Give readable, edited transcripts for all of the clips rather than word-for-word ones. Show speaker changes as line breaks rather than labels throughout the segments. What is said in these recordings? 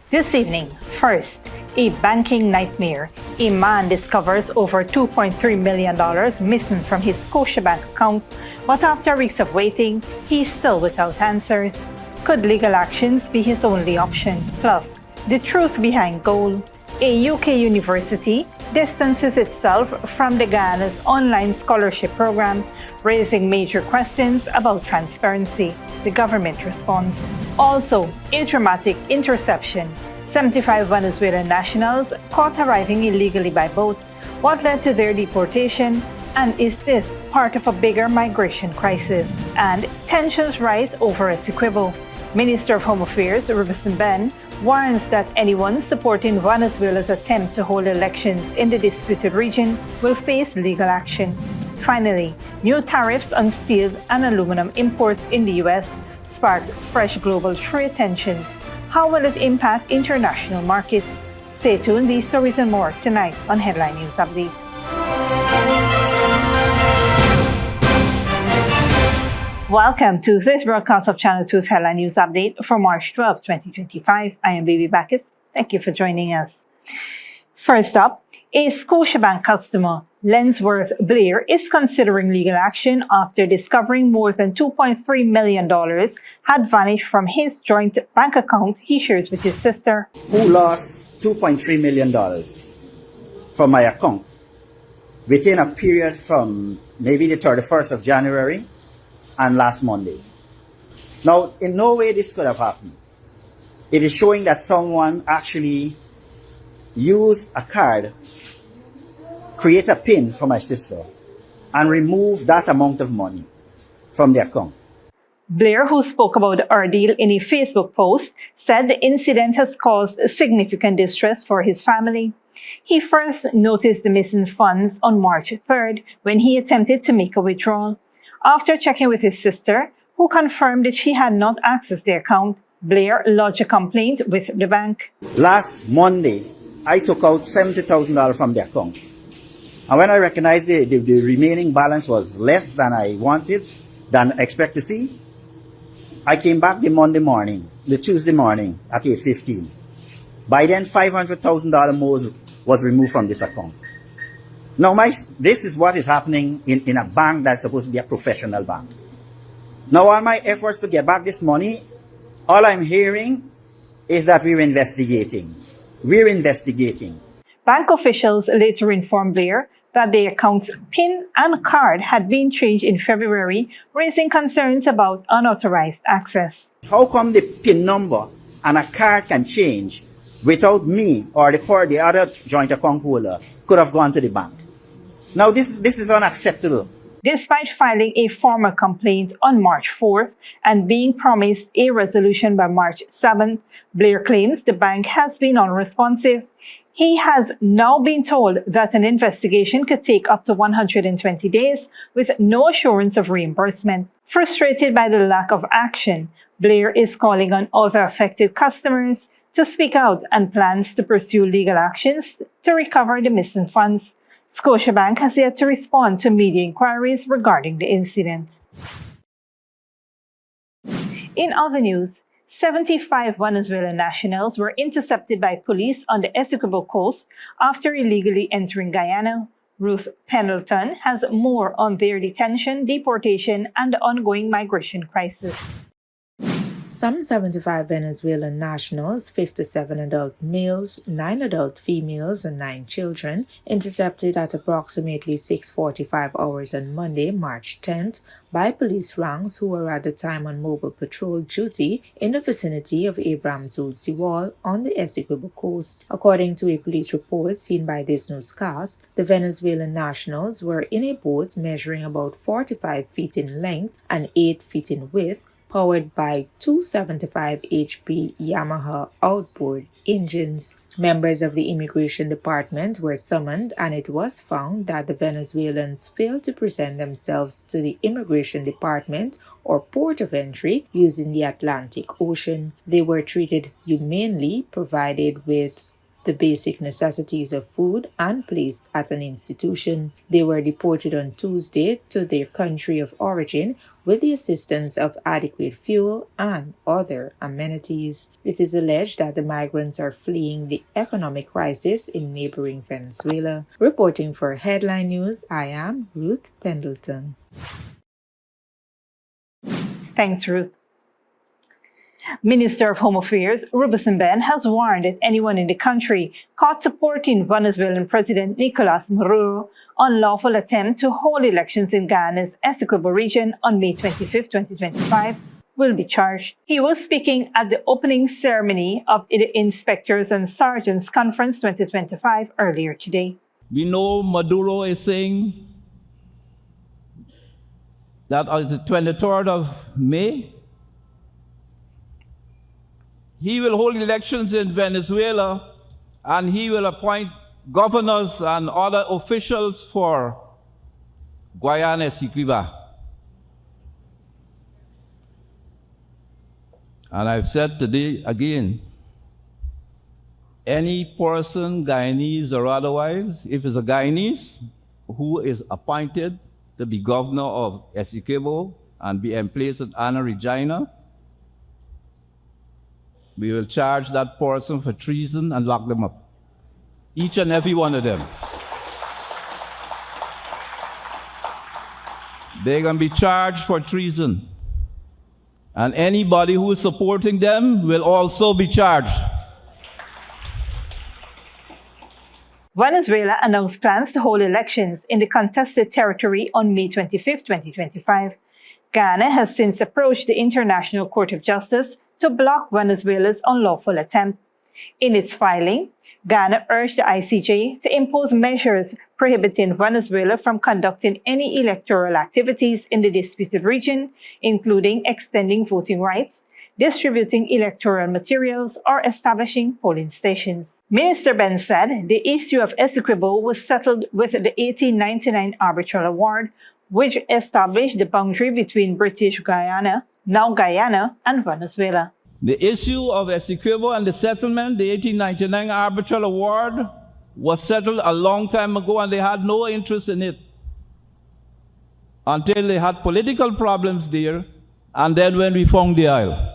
This evening, first, a banking nightmare. A man discovers over $2.3 million missing from his Scotiabank account, but after weeks of waiting, he's still without answers. Could legal actions be his only option? Plus, the truth behind gold. A UK university distances itself from the Guyana's online scholarship program, raising major questions about transparency. The government responds. Also, a dramatic interception. 75 Venezuelan nationals caught arriving illegally by boat. What led to their deportation? And is this part of a bigger migration crisis? And tensions rise over Essequibo. Minister of Home Affairs Robeson Benn warns that anyone supporting Venezuela's attempt to hold elections in the disputed region will face legal action. Finally, new tariffs on steel and aluminum imports in the U.S. sparks fresh global trade tensions. How will it impact international markets? Stay tuned, these stories and more tonight on Headline News Update. Welcome to this broadcast of Channel 2's Headline News Update for March 12, 2025. I am Baby Bacchus. Thank you for joining us. First up, a Scotiabank customer, Lensworth Blair, is considering legal action after discovering more than $2.3 million had vanished from his joint bank account he shares with his sister.
Who lost $2.3 million from my account within a period from maybe the 31st of January and last Monday. Now, in no way this could have happened. It is showing that someone actually used a card, create a PIN for my sister, and remove that amount of money from the account.
Blair, who spoke about the ordeal in a Facebook post, said the incident has caused significant distress for his family. He first noticed the missing funds on March 3rd when he attempted to make a withdrawal. After checking with his sister, who confirmed that she had not accessed the account, Blair lodged a complaint with the bank.
Last Monday, I took out $70,000 from the account. And when I recognized the remaining balance was less than I wanted, than I expect to see, I came back the Tuesday morning at 8:15. By then, $500,000 more was removed from this account. Now, this is what is happening in a bank that's supposed to be a professional bank. Now, all my efforts to get back this money, all I'm hearing is that we're investigating.
Bank officials later informed Blair that the account's PIN and card had been changed in February, raising concerns about unauthorized access.
How come the PIN number and a card can change without me or the other joint account holder could have gone to the bank? Now, this is unacceptable.
Despite filing a formal complaint on March 4th and being promised a resolution by March 7th, Blair claims the bank has been unresponsive. He has now been told that an investigation could take up to 120 days with no assurance of reimbursement. Frustrated by the lack of action, Blair is calling on other affected customers to speak out and plans to pursue legal actions to recover the missing funds. Scotiabank has yet to respond to media inquiries regarding the incident. In other news, 75 Venezuelan nationals were intercepted by police on the Essequibo coast after illegally entering Guyana. Ruth Pendleton has more on their detention, deportation, and the ongoing migration crisis.
Some 75 Venezuelan nationals, 57 adult males, 9 adult females, and 9 children, intercepted at approximately 6:45 hours on Monday, March 10th, by police ranks who were at the time on mobile patrol duty in the vicinity of Abraham Zulci Wall on the Essequibo coast. According to a police report seen by this newscast, the Venezuelan nationals were in a boat measuring about 45 feet in length and 8 feet in width, powered by 275 HP Yamaha outboard engines. Members of the immigration department were summoned, and it was found that the Venezuelans failed to present themselves to the immigration department or port of entry using the Atlantic Ocean. They were treated humanely, provided with the basic necessities of food and placed at an institution. They were deported on Tuesday to their country of origin with the assistance of adequate fuel and other amenities. It is alleged that the migrants are fleeing the economic crisis in neighboring Venezuela. Reporting for Headline News, I am Ruth Pendleton.
Thanks, Ruth. Minister of Home Affairs Robeson Benn has warned that anyone in the country caught supporting Venezuelan President Nicolas Maduro unlawful attempt to hold elections in Guyana's Essequibo region on May 25, 2025 will be charged. He was speaking at the opening ceremony of the Inspectors and Sergeants Conference 2025 earlier today.
We know Maduro is saying that on the 23rd of May, he will hold elections in Venezuela and he will appoint governors and other officials for Guyana, Essequibo. And I've said today again, any person, Guyanese or otherwise, if it's a Guyanese who is appointed to be governor of Essequibo and be emplaced at Anna Regina, we will charge that person for treason and lock them up. Each and every one of them. They're going to be charged for treason. And anybody who is supporting them will also be charged.
Venezuela announced plans to hold elections in the contested territory on May 25, 2025. Guyana has since approached the International Court of Justice to block Venezuela's unlawful attempt. In its filing, Guyana urged the ICJ to impose measures prohibiting Venezuela from conducting any electoral activities in the disputed region, including extending voting rights, distributing electoral materials, or establishing polling stations. Minister Benn said the issue of Essequibo was settled with the 1899 Arbitral Award, which established the boundary between British Guyana, now Guyana, and Venezuela.
The issue of Essequibo and the settlement, the 1899 Arbitral Award, was settled a long time ago and they had no interest in it until they had political problems there, and then when we found the oil.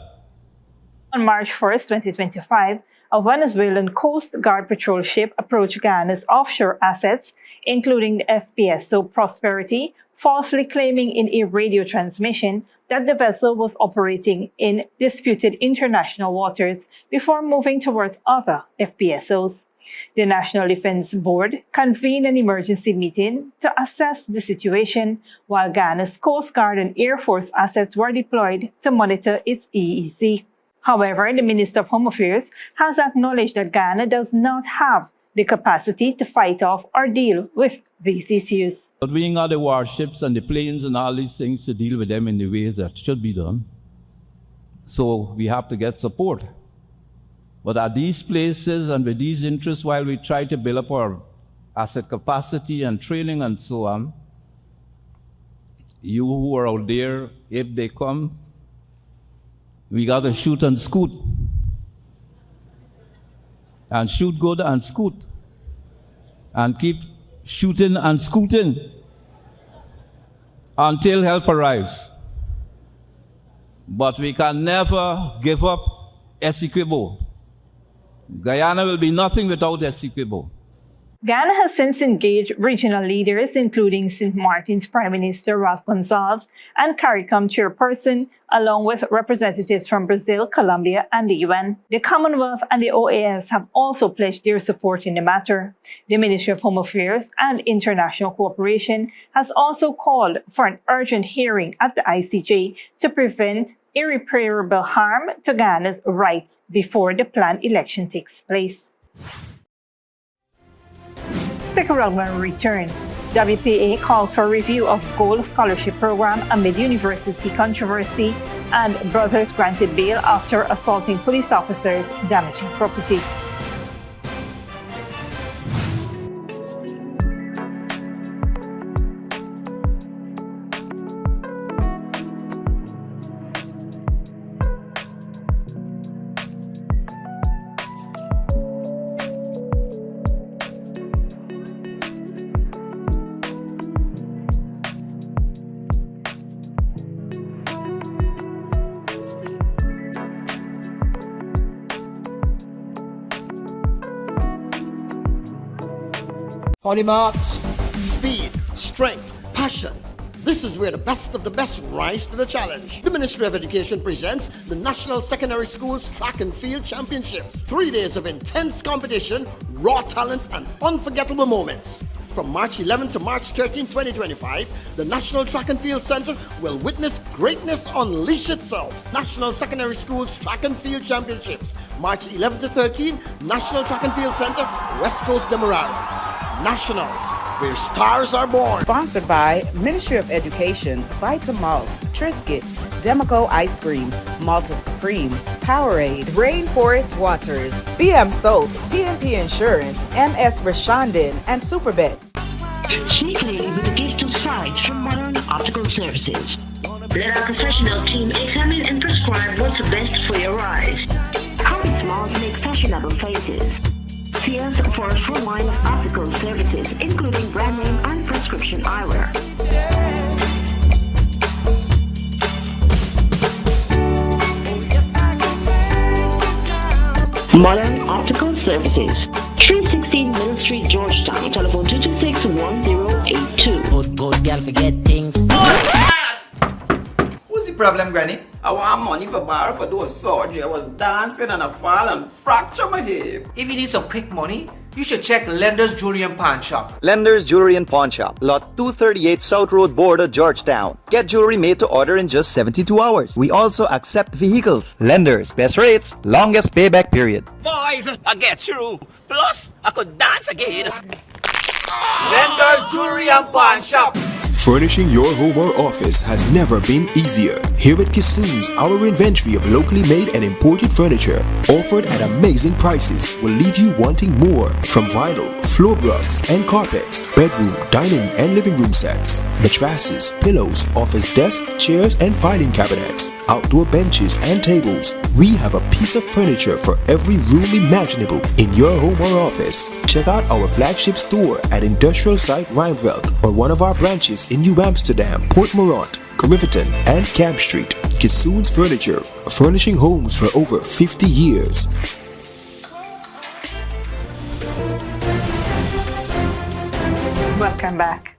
On March 1, 2025, a Venezuelan Coast Guard patrol ship approached Guyana's offshore assets, including the FPSO Prosperity, falsely claiming in a radio transmission that the vessel was operating in disputed international waters before moving towards other FPSOs. The National Defense Board convened an emergency meeting to assess the situation, while Guyana's Coast Guard and Air Force assets were deployed to monitor its EEZ. However, the Minister of Home Affairs has acknowledged that Guyana does not have the capacity to fight off or deal with these issues.
But we ain't got the warships and the planes and all these things to deal with them in the ways that should be done. So we have to get support. But at these places and with these interests, while we try to build up our asset capacity and training and so on, you who are out there, if they come, we got to shoot and scoot. And shoot good and scoot. And keep shooting and scooting until help arrives. But we can never give up Essequibo. Guyana will be nothing without Essequibo.
Guyana has since engaged regional leaders, including St. Martin's Prime Minister Ralph Gonsalves and CARICOM chairperson, along with representatives from Brazil, Colombia, and the UN. The Commonwealth and the OAS have also pledged their support in the matter. The Ministry of Home Affairs and International Cooperation has also called for an urgent hearing at the ICJ to prevent irreparable harm to Guyana's rights before the planned election takes place. Stick around when we return. WPA calls for review of gold scholarship program amid university controversy, and brothers granted bail after assaulting police officers, damaging property.
On your marks, speed, strength, passion. This is where the best of the best rise to the challenge. The Ministry of Education presents the National Secondary Schools Track and Field Championships. 3 days of intense competition, raw talent, and unforgettable moments. From March 11 to March 13, 2025, the National Track and Field Center will witness greatness unleash itself. National Secondary Schools Track and Field Championships, March 11 to 13, National Track and Field Center, West Coast Demerara. Nationals, where stars are born.
Sponsored by Ministry of Education, Vitamalt, Triscuit, Democo Ice Cream, Malta Supreme, Powerade, Rainforest Waters, BM Soap, PNP Insurance, MS Rashandin, and Superbet.
Sneakily with a gift of sight from Modern Optical Services. Let our professional team examine and prescribe what's best for your eyes. Common Smalls make fashionable faces. See us for a full line of optical services, including brand name and prescription eyewear. Modern Optical Services, 316 Middle Street, Georgetown. Telephone 226-1082.
Good girl forget things.
What's the problem, Granny? I want money for borrow for those surgery. I was dancing and I fall and fracture my hip.
If you need some quick money, you should check Lender's Jewelry and Pawn Shop.
Lender's Jewelry and Pawn Shop, lot 238 South Road Border, Georgetown. Get jewelry made to order in just 72 hours. We also accept vehicles. Lender's, best rates, longest payback period.
Boys, I get through. Plus, I could dance again.
Lender's Jewelry and Pawn Shop.
Furnishing your home or office has never been easier. Here at Kissoon's, our inventory of locally made and imported furniture, offered at amazing prices, will leave you wanting more. From vinyl, floor rugs and carpets, bedroom, dining and living room sets, mattresses, pillows, office desk, chairs and filing cabinets, outdoor benches and tables. We have a piece of furniture for every room imaginable in your home or office. Check out our flagship store at Industrial Site Rijnveld or one of our branches in New Amsterdam, Port Morant, Riverton and Camp Street. Kissoon's Furniture, furnishing homes for over 50 years.
Welcome back.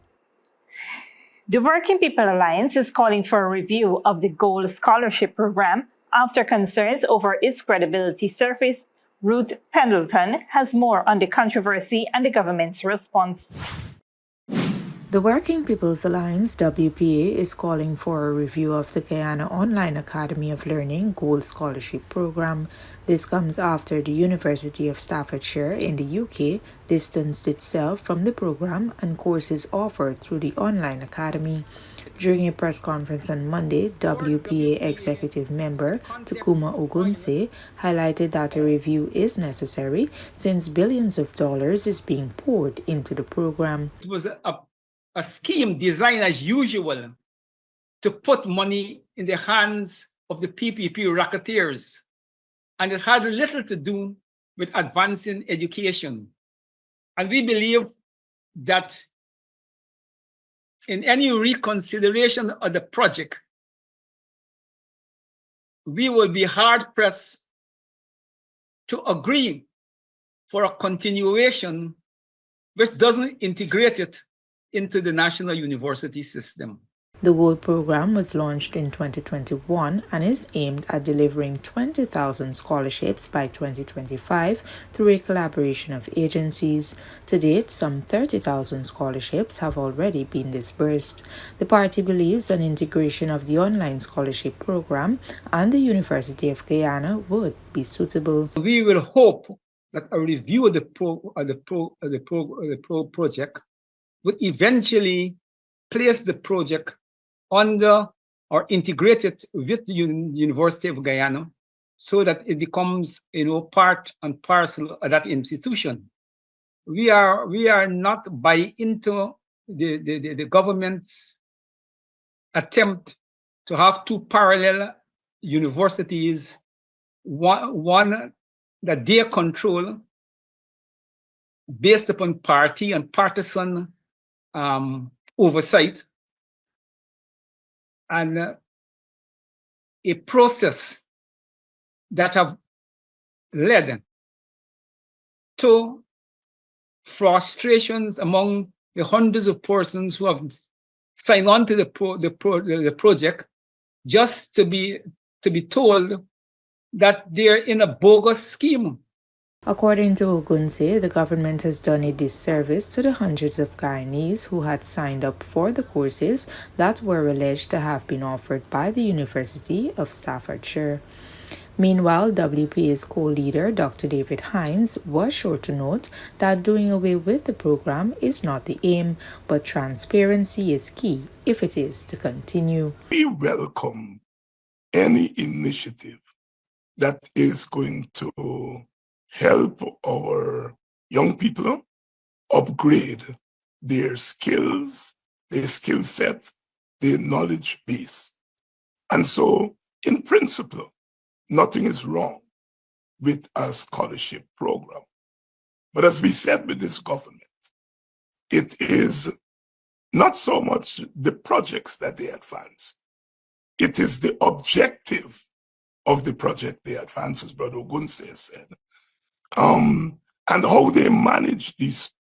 The Working People Alliance is calling for a review of the Gold Scholarship Program after concerns over its credibility surfaced. Ruth Pendleton has more on the controversy and the government's response.
The Working People's Alliance, WPA, is calling for a review of the Guyana Online Academy of Learning Gold Scholarship Program. This comes after the University of Staffordshire in the UK distanced itself from the program and courses offered through the online academy. During a press conference on Monday, WPA executive member Takuma Ogunse highlighted that a review is necessary since billions of dollars is being poured into the program.
It was a scheme designed as usual to put money in the hands of the PPP racketeers, and it had little to do with advancing education. And we believe that in any reconsideration of the project, we will be hard-pressed to agree for a continuation which doesn't integrate it into the national university system.
The Gold program was launched in 2021 and is aimed at delivering 20,000 scholarships by 2025 through a collaboration of agencies. To date, some 30,000 scholarships have already been disbursed. The party believes an integration of the online scholarship program and the University of Guyana would be suitable.
We will hope that a review of the project would eventually place the project under or integrate it with the University of Guyana so that it becomes, part and parcel of that institution. We are not buying into the government's attempt to have two parallel universities, one that they control based upon party and partisan oversight, and a process that have led to frustrations among the hundreds of persons who have signed on to the project, just to be told that they're in a bogus scheme.
According to Ogunse, the government has done a disservice to the hundreds of Guyanese who had signed up for the courses that were alleged to have been offered by the University of Staffordshire. Meanwhile, WPA's co-leader, Dr. David Hines, was sure to note that doing away with the program is not the aim, but transparency is key if it is to continue.
We welcome any initiative that is going to help our young people upgrade their skills, their skill set, their knowledge base. And so, in principle, nothing is wrong with a scholarship program. But as we said with this government, it is not so much the projects that they advance. It is the objective of the project they advance, as Brother Ogunse said, and how they manage these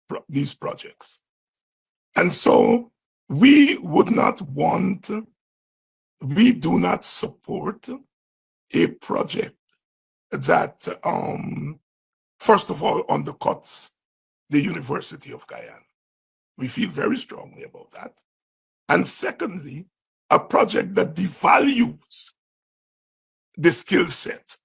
projects. And so we do not support a project that, first of all, undercuts the University of Guyana. We feel very strongly about that. And secondly, a project that devalues the skill set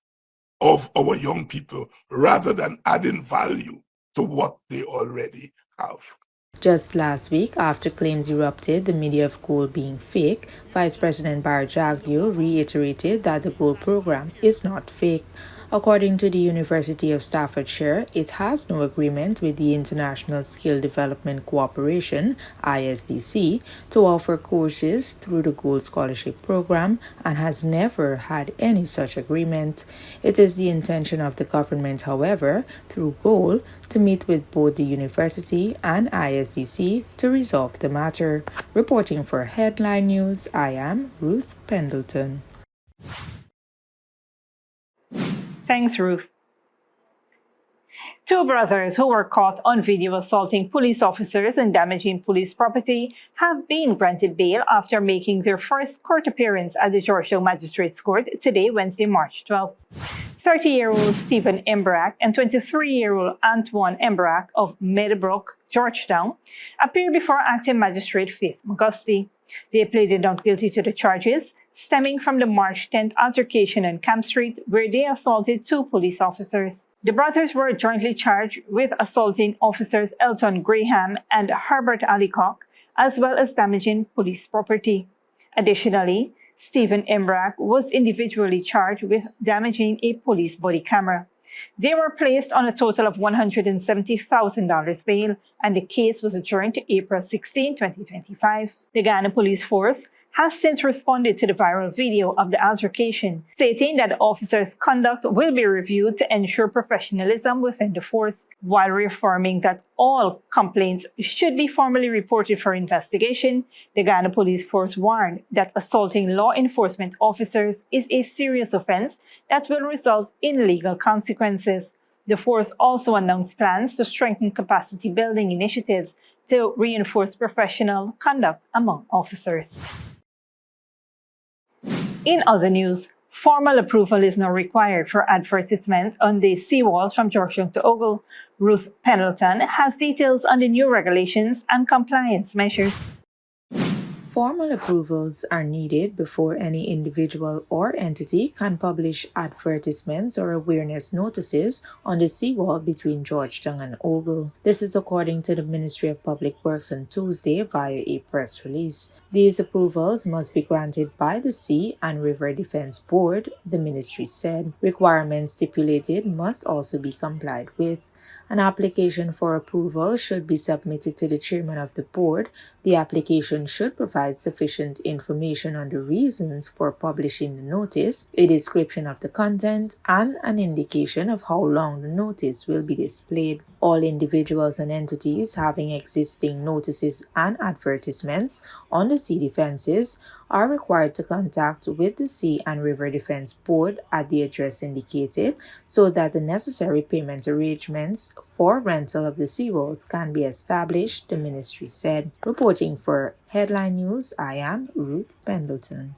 of our young people rather than adding value to what they already have.
Just last week, after claims erupted the media of gold being fake, Vice President Barajaglio reiterated that the gold program is not fake. According to the University of Staffordshire, it has no agreement with the International Skill Development Cooperation, ISDC, to offer courses through the Gold Scholarship Program and has never had any such agreement. It is the intention of the government, however, through Gold, to meet with both the university and ISDC to resolve the matter. Reporting for Headline News, I am Ruth Pendleton.
Thanks, Ruth. Two brothers who were caught on video assaulting police officers and damaging police property have been granted bail after making their first court appearance at the Georgetown Magistrates Court today, Wednesday, March 12. 30-year-old Stephen Embrack and 23-year-old Antoine Embrack of Meadowbrook, Georgetown, appeared before acting magistrate Faith McGusty. They pleaded not guilty to the charges stemming from the March 10th altercation on Camp Street, where they assaulted two police officers. The brothers were jointly charged with assaulting officers Elton Graham and Herbert Allicock, as well as damaging police property. Additionally, Stephen Embrack was individually charged with damaging a police body camera. They were placed on a total of $170,000 bail, and the case was adjourned to April 16, 2025. The Guyana Police Force has since responded to the viral video of the altercation, stating that the officers' conduct will be reviewed to ensure professionalism within the force, while reaffirming that all complaints should be formally reported for investigation. The Guyana Police Force warned that assaulting law enforcement officers is a serious offense that will result in legal consequences. The force also announced plans to strengthen capacity building initiatives to reinforce professional conduct among officers. In other news, formal approval is now required for advertisement on the seawalls from Georgetown to Ogle. Ruth Pendleton has details on the new regulations and compliance measures.
Formal approvals are needed before any individual or entity can publish advertisements or awareness notices on the seawall between Georgetown and Ogle. This is according to the Ministry of Public Works on Tuesday via a press release. These approvals must be granted by the Sea and River Defense Board, the ministry said. Requirements stipulated must also be complied with. An application for approval should be submitted to the chairman of the board. The application should provide sufficient information on the reasons for publishing the notice, a description of the content, and an indication of how long the notice will be displayed. All individuals and entities having existing notices and advertisements on the sea defenses are required to contact with the Sea and River Defense Board at the address indicated so that the necessary payment arrangements for rental of the seawalls can be established, the ministry said. Reporting for Headline News, I am Ruth Pendleton.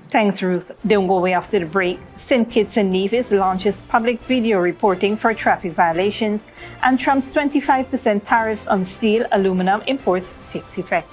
Thanks, Ruth. Don't go away after the break. St. Kitts and Nevis launches public video reporting for traffic violations, and Trump's 25% tariffs on steel, aluminum imports takes effect.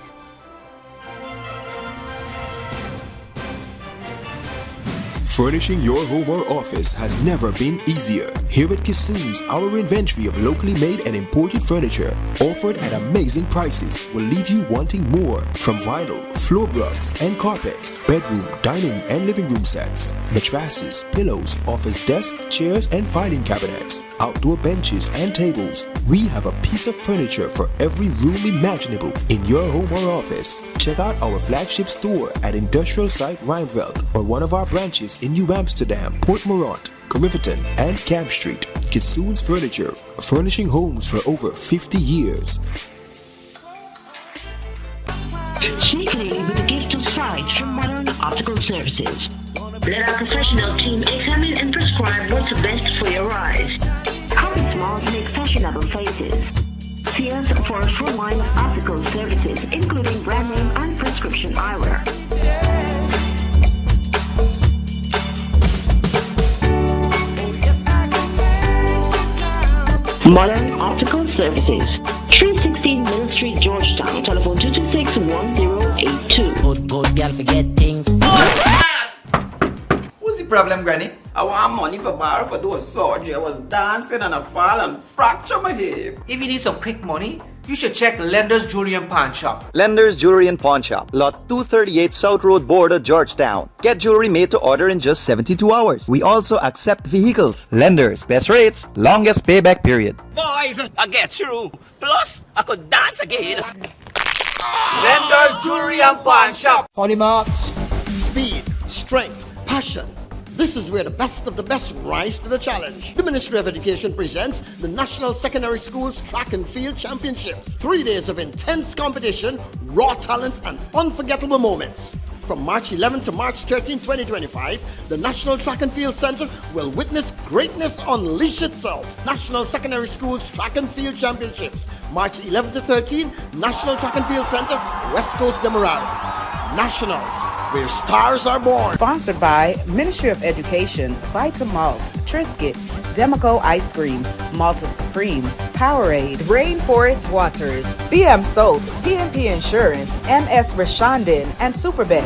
Furnishing your home or office has never been easier. Here at Kissoon's, our inventory of locally made and imported furniture, offered at amazing prices, will leave you wanting more. From vinyl, floor rugs and carpets, bedroom, dining and living room sets, mattresses, pillows, office desk, chairs and filing cabinets, outdoor benches and tables. We have a piece of furniture for every room imaginable in your home or office. Check out our flagship store at Industrial Site Rijnveld or one of our branches in New Amsterdam, Port Morant, Riverton and Camp Street. Kissoon's Furniture, furnishing homes for over 50 years.
Sneakily with a gift of sight from Modern Optical Services. Let our professional team examine and prescribe what's best for your eyes. Common Smalls make fashionable faces. See us for a full line of optical services, including brand name and prescription eyewear. Modern Optical Services, 316 Mill Street, Georgetown. Telephone 226-1082.
Good girl forget things.
What's the problem, Granny? I want money for borrow for those surgery. I was dancing and I fall and fracture my hip.
If you need some quick money, you should check Lender's Jewelry and Pawn Shop.
Lender's Jewelry and Pawn Shop, Lot 238 South Road Border, Georgetown. Get jewelry made to order in just 72 hours. We also accept vehicles. Lender's, best rates, longest payback period.
Boys, I get through. Plus, I could dance again.
Lender's Jewelry and Pawn Shop.
Holy marks. Speed, strength, passion. This is where the best of the best rise to the challenge. The Ministry of Education presents the National Secondary Schools Track and Field Championships. 3 days of intense competition, raw talent, and unforgettable moments. From March 11 to March 13, 2025, the National Track and Field Center will witness greatness unleash itself. National Secondary Schools Track and Field Championships, March 11 to 13, National Track and Field Center, West Coast Demerara. Nationals, where stars are born.
Sponsored by Ministry of Education, Vitamalt, Triscuit, Democo Ice Cream, Malta Supreme, Powerade, Rainforest Waters, BM Salt, PNP Insurance, MS Rashondin, and Superben.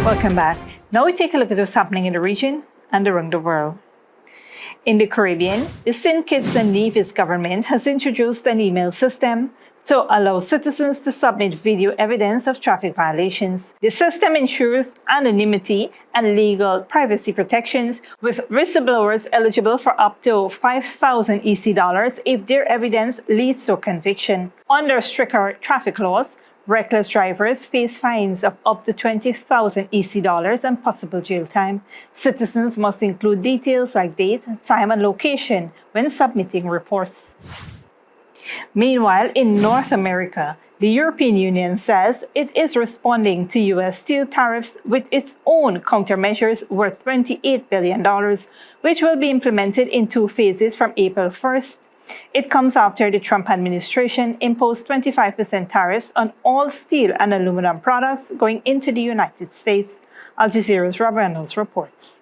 Welcome back. Now we take a look at what's happening in the region and around the world. In the Caribbean, the St. Kitts and Nevis government has introduced an email system to allow citizens to submit video evidence of traffic violations. The system ensures anonymity and legal privacy protections, with whistleblowers eligible for up to 5,000 EC dollars if their evidence leads to a conviction. Under stricter traffic laws, reckless drivers face fines of up to 20,000 EC dollars and possible jail time. Citizens must include details like date, time, and location when submitting reports. Meanwhile, in North America, the European Union says it is responding to U.S. steel tariffs with its own countermeasures worth $28 billion, which will be implemented in 2 phases from April 1st. It comes after the Trump administration imposed 25% tariffs on all steel and aluminum products going into the United States. Al Jazeera's Rob Reynolds reports.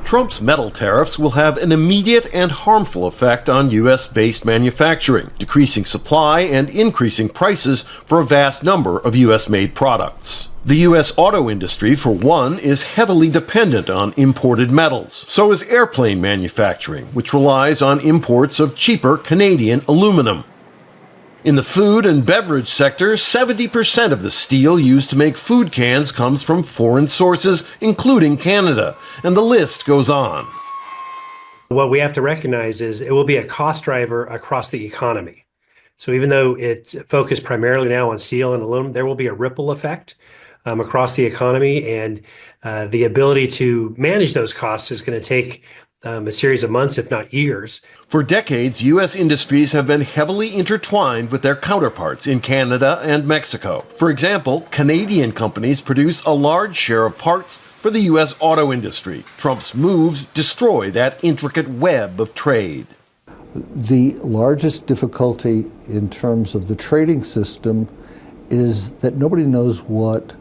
Trump's metal tariffs will have an immediate and harmful effect on U.S.-based manufacturing, decreasing supply and increasing prices for a vast number of U.S.-made products. The U.S. auto industry, for one, is heavily dependent on imported metals. So is airplane manufacturing, which relies on imports of cheaper Canadian aluminum. In the food and beverage sector, 70% of the steel used to make food cans comes from foreign sources, including Canada, and the list goes on.
What we have to recognize is it will be a cost driver across the economy. So even though it's focused primarily now on steel and aluminum, there will be a ripple effect across the economy, and the ability to manage those costs is going to take a series of months, if not years.
For decades, U.S. industries have been heavily intertwined with their counterparts in Canada and Mexico. For example, Canadian companies produce a large share of parts for the U.S. auto industry. Trump's moves destroy that intricate web of trade.
The largest difficulty in terms of the trading system is that nobody knows what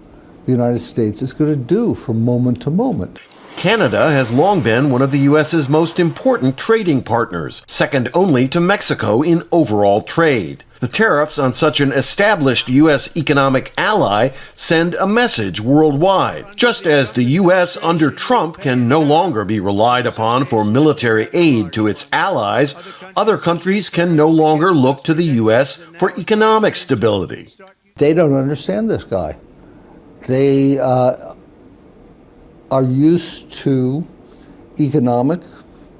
the United States is going to do from moment to moment.
Canada has long been one of the U.S.'s most important trading partners, second only to Mexico in overall trade. The tariffs on such an established U.S. economic ally send a message worldwide. Just as the U.S. under Trump can no longer be relied upon for military aid to its allies, other countries can no longer look to the U.S. for economic stability.
They don't understand this guy. They are used to economic,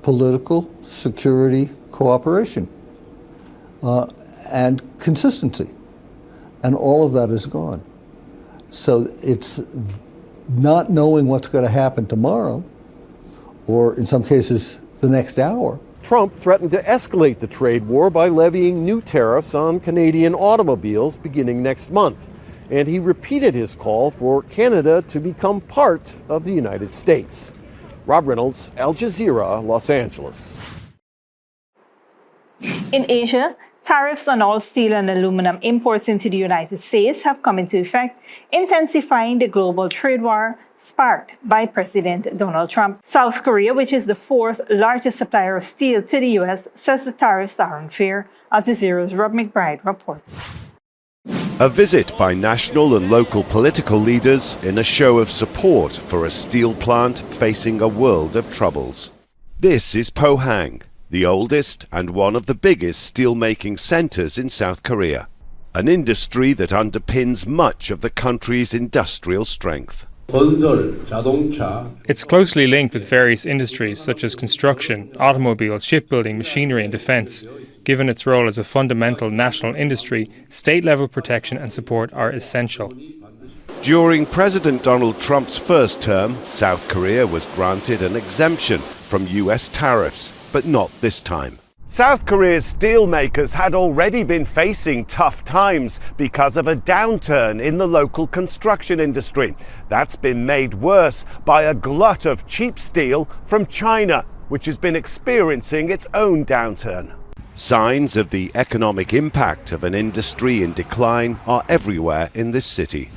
political, security cooperation and consistency. And all of that is gone. So it's not knowing what's going to happen tomorrow, or in some cases, the next hour.
Trump threatened to escalate the trade war by levying new tariffs on Canadian automobiles beginning next month. And he repeated his call for Canada to become part of the United States. Rob Reynolds, Al Jazeera, Los Angeles.
In Asia, tariffs on all steel and aluminum imports into the United States have come into effect, intensifying the global trade war sparked by President Donald Trump. South Korea, which is the fourth largest supplier of steel to the U.S., says the tariffs are unfair. Al Jazeera's Rob McBride reports.
A visit by national and local political leaders in a show of support for a steel plant facing a world of troubles. This is Pohang, the oldest and one of the biggest steelmaking centers in South Korea, an industry that underpins much of the country's industrial strength.
It's closely linked with various industries such as construction, automobiles, shipbuilding, machinery and defence. Given its role as a fundamental national industry, state-level protection and support are essential.
During President Donald Trump's first term, South Korea was granted an exemption from US tariffs, but not this time. South Korea's steelmakers had already been facing tough times because of a downturn in the local construction industry. That's been made worse by a glut of cheap steel from China, which has been experiencing its own downturn. Signs of the economic impact of an industry in decline are everywhere in this city.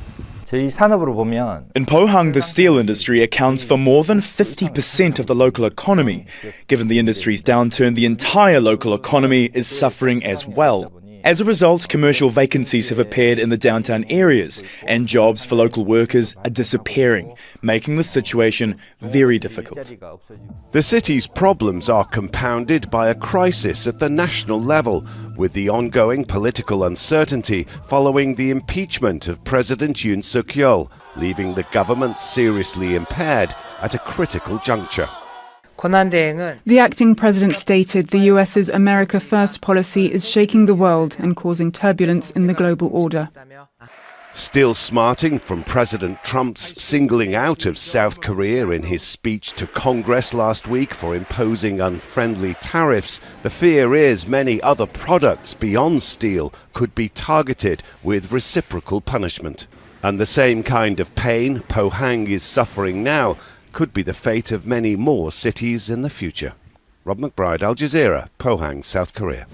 In Pohang, the steel industry accounts for more than 50% of the local economy. Given the industry's downturn, the entire local economy is suffering as well. As a result, commercial vacancies have appeared in the downtown areas, and jobs for local workers are disappearing, making the situation very difficult.
The city's problems are compounded by a crisis at the national level, with the ongoing political uncertainty following the impeachment of President Yoon Suk-yeol, leaving the government seriously impaired at a critical juncture.
The acting president stated the US's America First policy is shaking the world and causing turbulence in the global order.
Still smarting from President Trump's singling out of South Korea in his speech to Congress last week for imposing unfriendly tariffs, the fear is many other products beyond steel could be targeted with reciprocal punishment. And the same kind of pain Pohang is suffering now could be the fate of many more cities in the future. Rob McBride, Al Jazeera, Pohang, South Korea.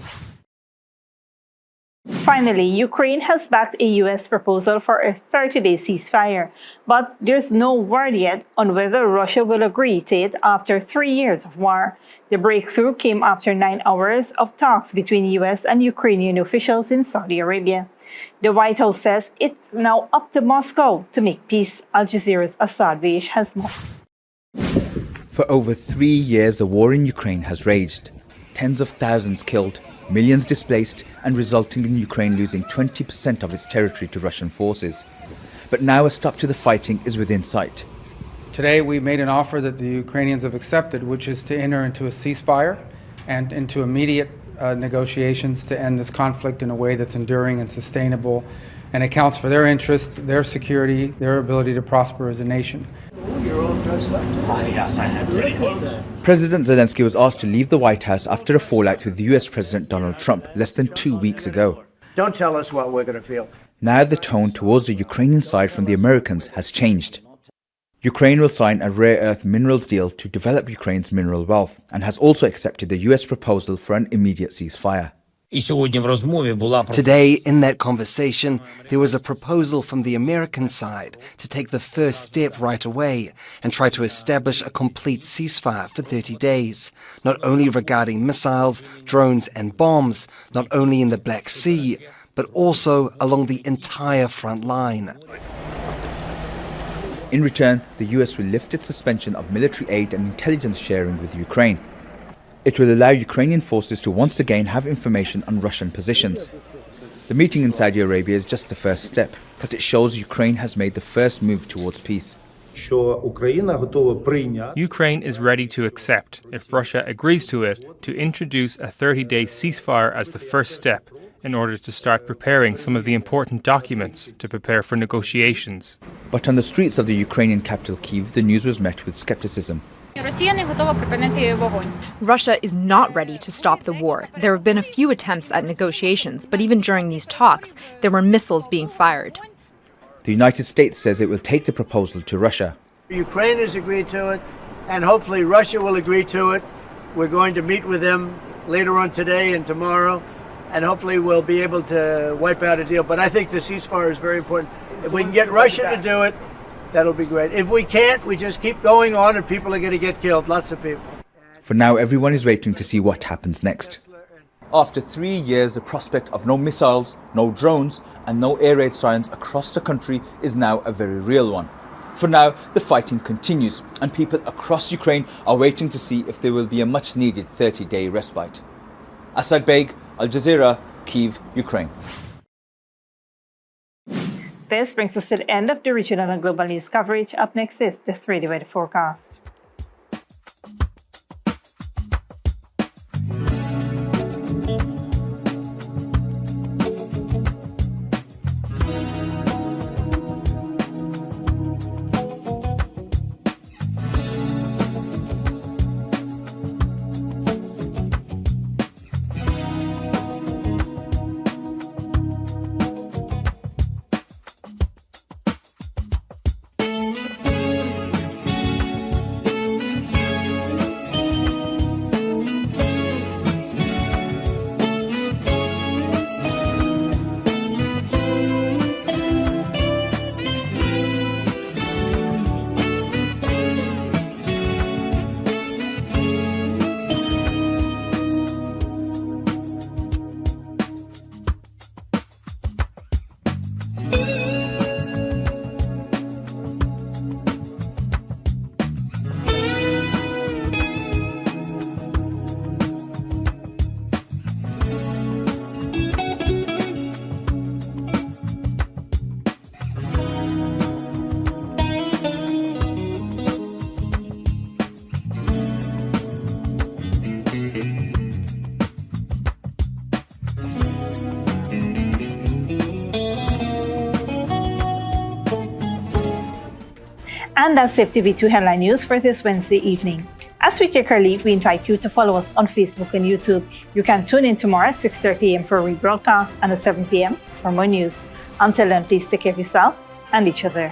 Finally, Ukraine has backed a U.S. proposal for a 30-day ceasefire, but there's no word yet on whether Russia will agree to it after 3 years of war. The breakthrough came after 9 hours of talks between U.S. and Ukrainian officials in Saudi Arabia. The White House says it's now up to Moscow to make peace. Al Jazeera's Assad Vaish has more.
For over 3 years, the war in Ukraine has raged. Tens of thousands killed, millions displaced, and resulting in Ukraine losing 20% of its territory to Russian forces. But now a stop to the fighting is within sight.
Today we made an offer that the Ukrainians have accepted, which is to enter into a ceasefire and into immediate negotiations to end this conflict in a way that's enduring and sustainable and accounts for their interests, their security, their ability to prosper as a nation.
President Zelensky was asked to leave the White House after a fallout with US President Donald Trump less than 2 weeks ago.
Don't tell us what we're going to feel.
Now the tone towards the Ukrainian side from the Americans has changed. Ukraine will sign a rare earth minerals deal to develop Ukraine's mineral wealth and has also accepted the US proposal for an immediate ceasefire.
Today, in that conversation, there was a proposal from the American side to take the first step right away and try to establish a complete ceasefire for 30 days, not only regarding missiles, drones and bombs, not only in the Black Sea, but also along the entire front line.
In return, the US will lift its suspension of military aid and intelligence sharing with Ukraine. It will allow Ukrainian forces to once again have information on Russian positions. The meeting in Saudi Arabia is just the first step, but it shows Ukraine has made the first move towards peace.
Ukraine is ready to accept, if Russia agrees to it, to introduce a 30-day ceasefire as the first step in order to start preparing some of the important documents to prepare for negotiations.
But on the streets of the Ukrainian capital Kyiv, the news was met with skepticism.
Russia is not ready to stop the war. There have been a few attempts at negotiations, but even during these talks, there were missiles being fired.
The United States says it will take the proposal to Russia.
Ukraine has agreed to it, and hopefully Russia will agree to it. We're going to meet with them later on today and tomorrow, and hopefully we'll be able to wipe out a deal. But I think the ceasefire is very important. If we can get Russia to do it, that'll be great. If we can't, we just keep going on and people are going to get killed, lots of people.
For now, everyone is waiting to see what happens next. After 3 years, the prospect of no missiles, no drones and no air raid sirens across the country is now a very real one. For now, the fighting continues and people across Ukraine are waiting to see if there will be a much needed 30-day respite. Asad Beg, Al Jazeera, Kyiv, Ukraine.
This brings us to the end of the regional and global news coverage. Up next is the 3-day weather forecast. And that's FTV2 Headline News for this Wednesday evening. As we take our leave, we invite you to follow us on Facebook and YouTube. You can tune in tomorrow at 6:30 a.m. for a rebroadcast and at 7 p.m. for more news. Until then, please take care of yourself and each other.